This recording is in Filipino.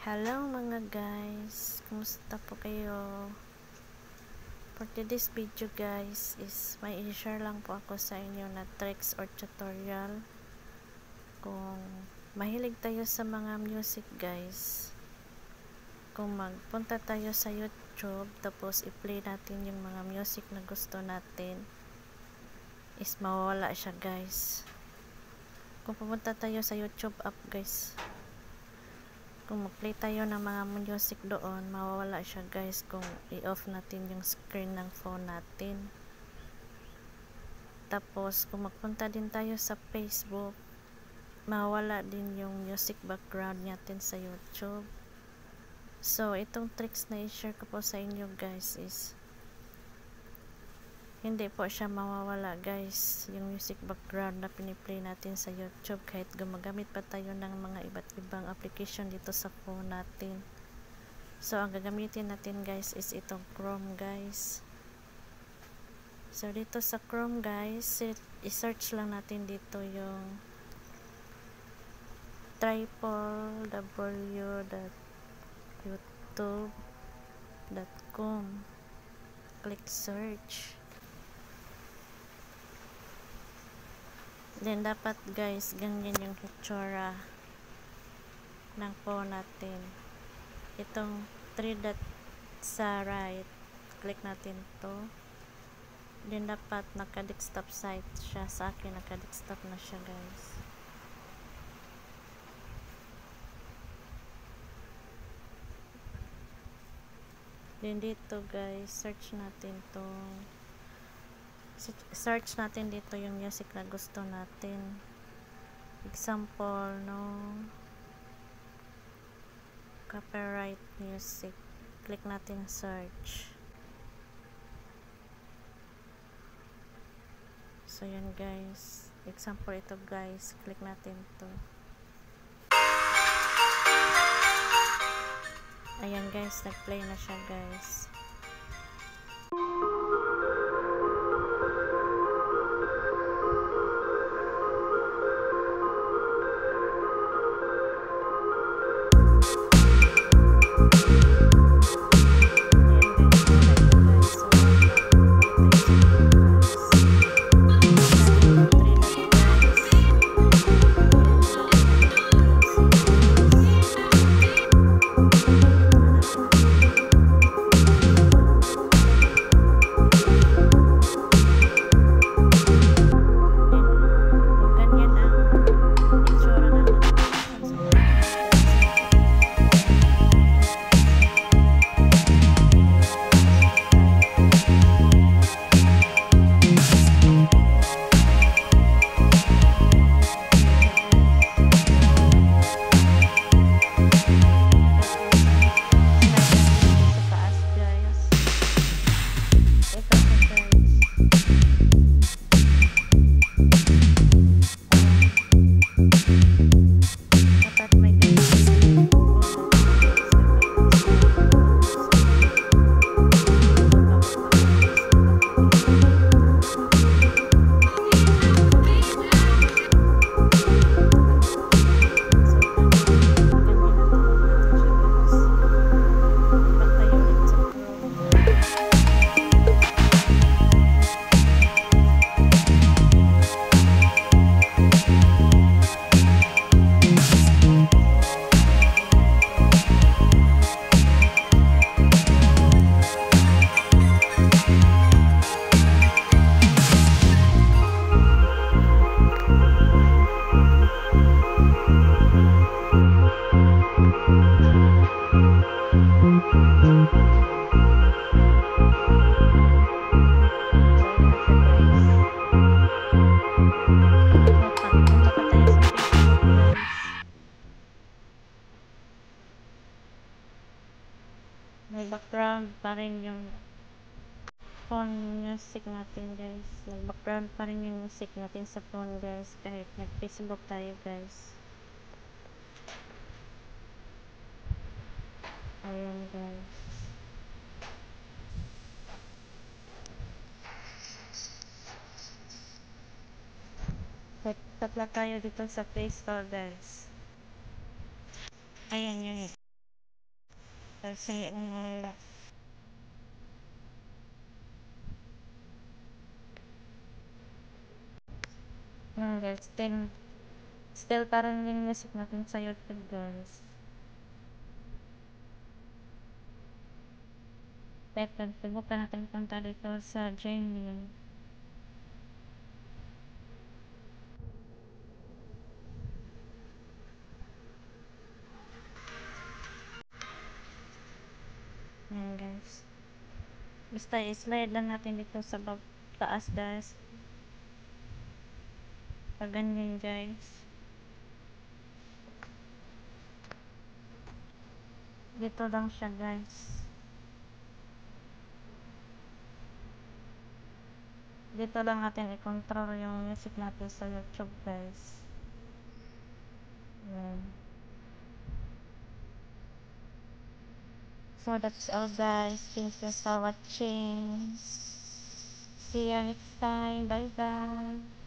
Hello mga guys, kumusta po kayo? For today's video guys is may i-share lang po ako sa inyo na tricks or tutorial kung mahilig tayo sa mga music guys. Kung magpunta tayo sa YouTube tapos i-play natin yung mga music na gusto natin is mawawala siya guys. Kung pumunta tayo sa YouTube app guys, kung mag-play tayo ng mga music doon, mawawala siya guys kung i-off natin yung screen ng phone natin. Tapos kung magpunta din tayo sa Facebook, mawawala din yung music background natin sa YouTube. So itong tricks na i-share ko po sa inyo guys is hindi po siya mawawala guys, yung music background na piniplay natin sa YouTube kahit gumagamit pa tayo ng mga iba't ibang application dito sa phone natin. So ang gagamitin natin guys is itong Chrome guys. So dito sa Chrome guys, i-search lang natin dito yung www.youtube.com. Click search. Then dapat guys, ganyan yung hitsura ng phone natin. Itong 3 dot sa right, click natin to. Then dapat naka-desktop site siya. Sa akin naka-desktop na siya guys. Then dito guys, search natin to. Search natin dito yung music na gusto natin. Example, no copyright music. Click natin search. So yan guys. Example ito guys. Click natin to. Ayan guys, nag-play na siya guys. May background pa rin yung phone music natin guys. May background pa rin yung music natin sa phone guys, kahit nag-Facebook tayo guys. Ayan guys. Tatla tayo dito sa Play Store guys. Ayan yun. Kasi, guys, still parang yung music natin sa YouTube, guys. Teka, subukan natin punta dito sa Jamie. Ayan, guys. Basta i-slide lang natin dito sa taas, guys. Pag ganyan, guys. Dito lang siya, guys. Dito lang natin i-control yung music natin sa YouTube, guys. Ayan. So that's all, guys. Thank you for watching. See you next time. Bye bye.